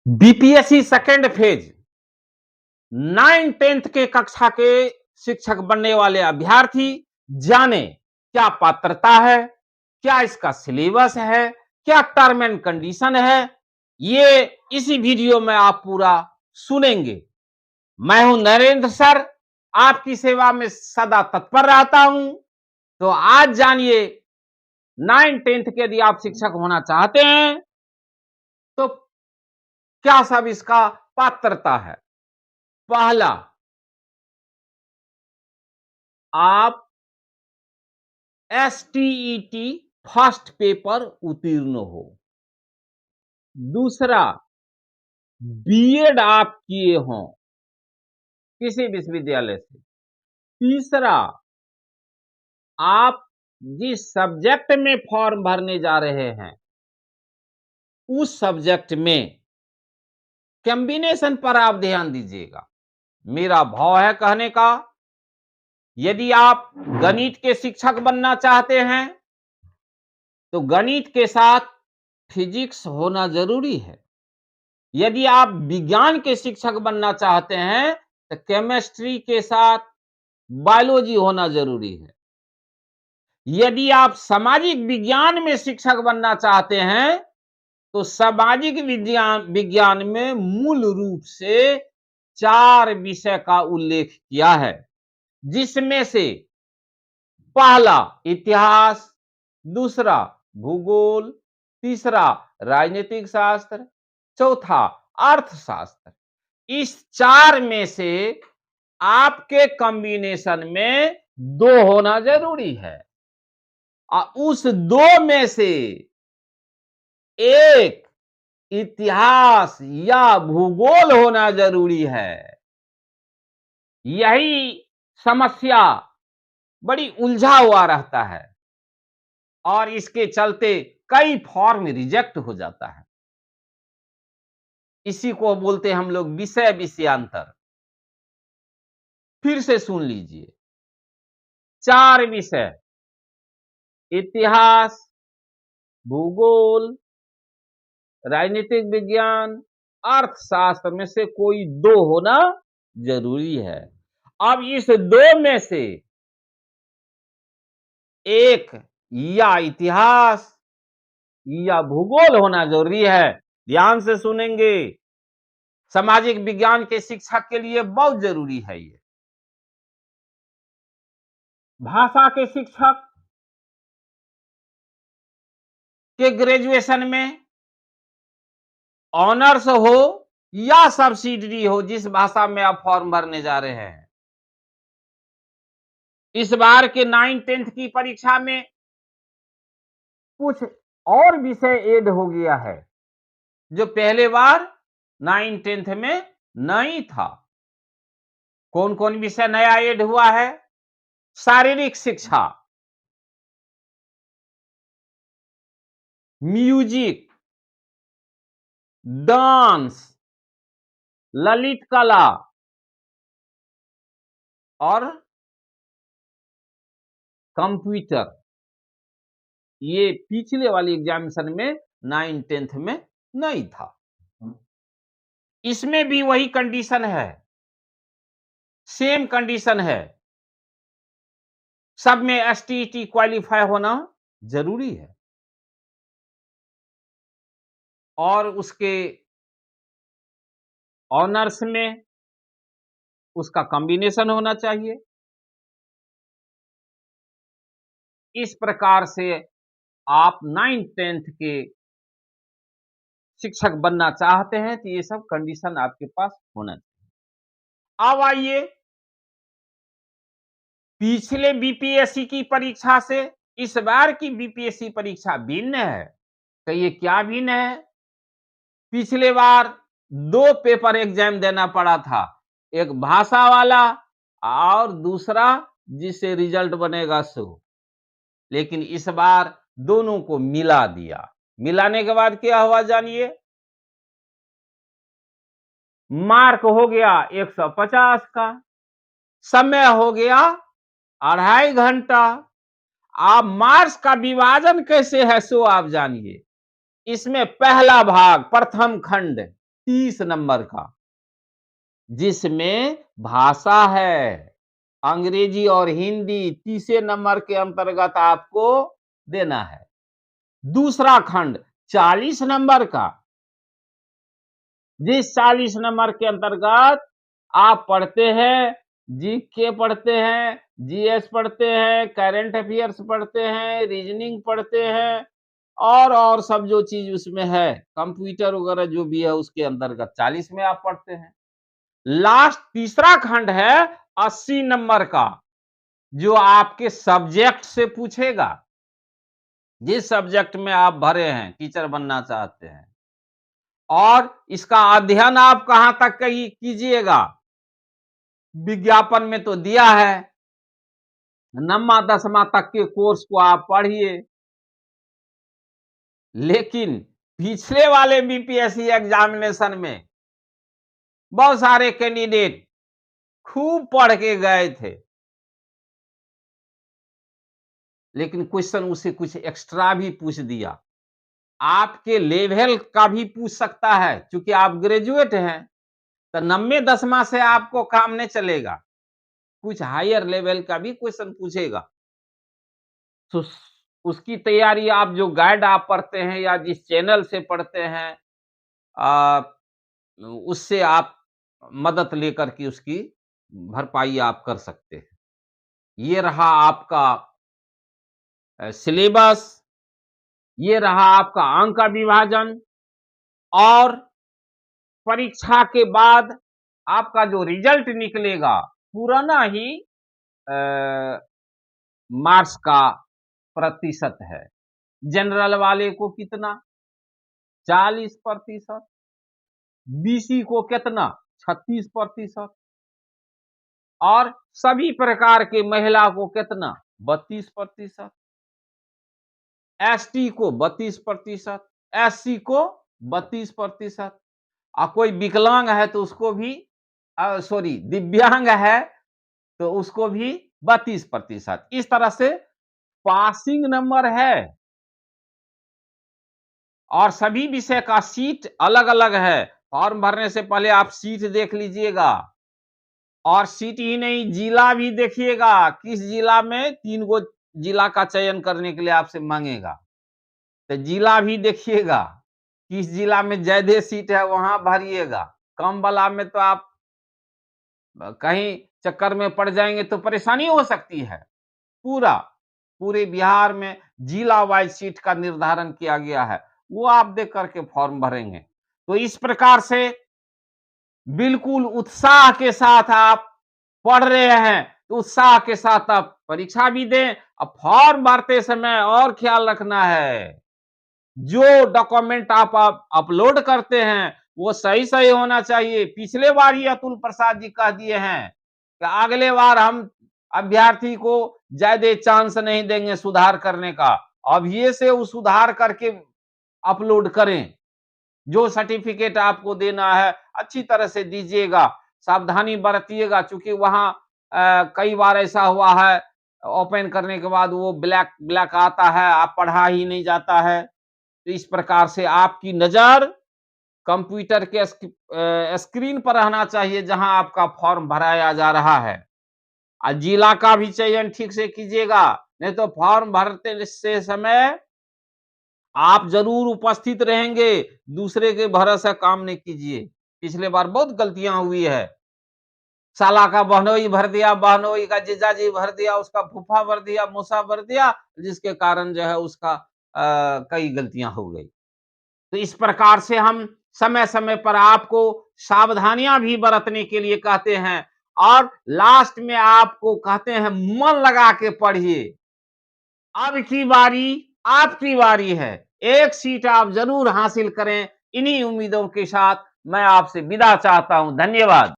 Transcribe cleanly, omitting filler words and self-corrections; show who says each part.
Speaker 1: BPSC second phase 9-10 के कक्षा के शिक्षक बनने वाले अभ्यर्थी जाने क्या पात्रता है, क्या इसका सिलेबस है, क्या टर्म एंड कंडीशन है, ये इसी वीडियो में आप पूरा सुनेंगे। मैं हूं नरेंद्र सर, आपकी सेवा में सदा तत्पर रहता हूं। तो आज जानिए 9-10 के यदि आप शिक्षक होना चाहते हैं तो क्या सब इसका पात्रता है। पहला, आप एसटीईटी फर्स्ट पेपर उत्तीर्ण हो। दूसरा, बीएड आप किए हों किसी विश्वविद्यालय से। तीसरा, आप जिस सब्जेक्ट में फॉर्म भरने जा रहे हैं उस सब्जेक्ट में कॉम्बिनेशन पर आप ध्यान दीजिएगा। मेरा भाव है कहने का, यदि आप गणित के शिक्षक बनना चाहते हैं तो गणित के साथ फिजिक्स होना जरूरी है। यदि आप विज्ञान के शिक्षक बनना चाहते हैं तो केमिस्ट्री के साथ बायोलॉजी होना जरूरी है। यदि आप सामाजिक विज्ञान में शिक्षक बनना चाहते हैं तो सामाजिक विज्ञान में मूल रूप से 4 विषय का उल्लेख किया है, जिसमें से पहला इतिहास, दूसरा भूगोल, तीसरा राजनीतिक शास्त्र, चौथा अर्थशास्त्र। इस 4 में से आपके कॉम्बिनेशन में 2 होना जरूरी है और उस 2 में से एक इतिहास या भूगोल होना जरूरी है। यही समस्या बड़ी उलझा हुआ रहता है और इसके चलते कई फॉर्म रिजेक्ट हो जाता है। इसी को बोलते हैं हम लोग विषय विषयांतर। फिर से सुन लीजिए, 4 विषय इतिहास, भूगोल, राजनीतिक विज्ञान, अर्थशास्त्र में से कोई 2 होना जरूरी है। अब इस 2 में से एक या इतिहास या भूगोल होना जरूरी है। ध्यान से सुनेंगे, सामाजिक विज्ञान के शिक्षक के लिए बहुत जरूरी है ये। भाषा के शिक्षक के ग्रेजुएशन में ऑनर्स हो या सब्सिडरी हो, जिस भाषा में आप फॉर्म भरने जा रहे हैं। इस बार के 9-10 की परीक्षा में कुछ और विषय ऐड हो गया है जो पहले बार 9-10 में नहीं था। कौन कौन विषय नया ऐड हुआ है? शारीरिक शिक्षा, म्यूजिक, डांस, ललित कला और कंप्यूटर। ये पिछले वाली एग्जामिनेशन में 9-10 में नहीं था। इसमें भी वही कंडीशन है, सेम कंडीशन है। सब में एसटीईटी क्वालिफाई होना जरूरी है और उसके ऑनर्स में उसका कॉम्बिनेशन होना चाहिए। इस प्रकार से आप 9-10 के शिक्षक बनना चाहते हैं तो ये सब कंडीशन आपके पास होना चाहिए। अब आइए, पिछले बीपीएससी की परीक्षा से इस बार की बीपीएससी परीक्षा भिन्न है। तो ये क्या भिन्न है? पिछले बार 2 पेपर एग्जाम देना पड़ा था, एक भाषा वाला और दूसरा जिससे रिजल्ट बनेगा सो। लेकिन इस बार दोनों को मिला दिया। मिलाने के बाद क्या हुआ जानिए, मार्क हो गया 150 का, समय हो गया 2.5 घंटा। आप मार्क्स का विभाजन कैसे है सो आप जानिए। इसमें पहला भाग प्रथम खंड 30 नंबर का, जिसमें भाषा है अंग्रेजी और हिंदी 30 नंबर के अंतर्गत आपको देना है। दूसरा खंड 40 नंबर का, जिस 40 नंबर के अंतर्गत आप पढ़ते हैं, जीके पढ़ते हैं, जीएस पढ़ते हैं, करंट अफेयर्स पढ़ते हैं, रीजनिंग पढ़ते हैं और सब जो चीज उसमें है, कंप्यूटर वगैरह जो भी है उसके अंतर्गत 40 में आप पढ़ते हैं। लास्ट तीसरा खंड है 80 नंबर का, जो आपके सब्जेक्ट से पूछेगा। जिस सब्जेक्ट में आप भरे हैं, टीचर बनना चाहते हैं, और इसका अध्ययन आप कहां तक कीजिएगा, विज्ञापन में तो दिया है, 9वां 10वां तक के कोर्स को आप पढ़िए। लेकिन पिछले वाले बीपीएससी एग्जामिनेशन में बहुत सारे कैंडिडेट खूब पढ़ के गए थे, लेकिन क्वेश्चन उसे कुछ एक्स्ट्रा भी पूछ दिया। आपके लेवल का भी पूछ सकता है, क्योंकि आप ग्रेजुएट हैं, तो 90 10वां से आपको काम नहीं चलेगा, कुछ हायर लेवल का भी क्वेश्चन पूछेगा। तो उसकी तैयारी आप जो गाइड आप पढ़ते हैं या जिस चैनल से पढ़ते हैं, उससे आप मदद लेकर के उसकी भरपाई आप कर सकते हैं। ये रहा आपका सिलेबस, ये रहा आपका अंक का विभाजन, और परीक्षा के बाद आपका जो रिजल्ट निकलेगा पुराना ही मार्क्स का प्रतिशत है। जनरल वाले को कितना? 40%। बीसी को कितना? 36%। और सभी प्रकार के महिला को कितना? 32%। एसटी को 32%, एससी को 32%, और कोई विकलांग है तो उसको भी सॉरी दिव्यांग है तो उसको भी 32%। इस तरह से पासिंग नंबर है, और सभी विषय का सीट अलग अलग है। फॉर्म भरने से पहले आप सीट देख लीजिएगा, और सीट ही नहीं, जिला भी देखिएगा, किस जिला में 3 गो जिला का चयन करने के लिए आपसे मांगेगा, तो जिला भी देखिएगा, किस जिला में ज्यादा सीट है वहां भरिएगा। कम वाला में तो आप कहीं चक्कर में पड़ जाएंगे तो परेशानी हो सकती है। पूरे बिहार में जिला वाइज सीट का निर्धारण किया गया है, वो आप देख करके फॉर्म भरेंगे। तो इस प्रकार से बिल्कुल उत्साह के साथ आप पढ़ रहे हैं, तो उत्साह के साथ आप परीक्षा भी दें। अब फॉर्म भरते समय और ख्याल रखना है, जो डॉक्यूमेंट आप अपलोड करते हैं वो सही सही होना चाहिए। पिछले बार ही अतुल प्रसाद जी कह दिए हैं कि अगले बार हम अभ्यर्थी को ज्यादा चांस नहीं देंगे सुधार करने का, अभी से वो सुधार करके अपलोड करें। जो सर्टिफिकेट आपको देना है अच्छी तरह से दीजिएगा, सावधानी बरतिएगा, क्योंकि वहां कई बार ऐसा हुआ है, ओपन करने के बाद वो ब्लैक ब्लैक आता है, आप पढ़ा ही नहीं जाता है। तो इस प्रकार से आपकी नजर कंप्यूटर के स्क्रीन पर रहना चाहिए जहां आपका फॉर्म भराया जा रहा है। और जिला का भी चयन ठीक से कीजिएगा, नहीं तो फॉर्म भरते से समय आप जरूर उपस्थित रहेंगे, दूसरे के भरोसे काम नहीं कीजिए। पिछले बार बहुत गलतियां हुई है, साला का बहनोई भर दिया, बहनोई का जीजाजी भर दिया, उसका फूफा भर दिया, मूसा भर दिया, जिसके कारण जो है उसका कई गलतियां हो गई। तो इस प्रकार से हम समय समय पर आपको सावधानियां भी बरतने के लिए कहते हैं, और लास्ट में आपको कहते हैं मन लगा के पढ़िए। अब की बारी आपकी बारी है, एक सीट आप जरूर हासिल करें। इन्हीं उम्मीदों के साथ मैं आपसे विदा चाहता हूं। धन्यवाद।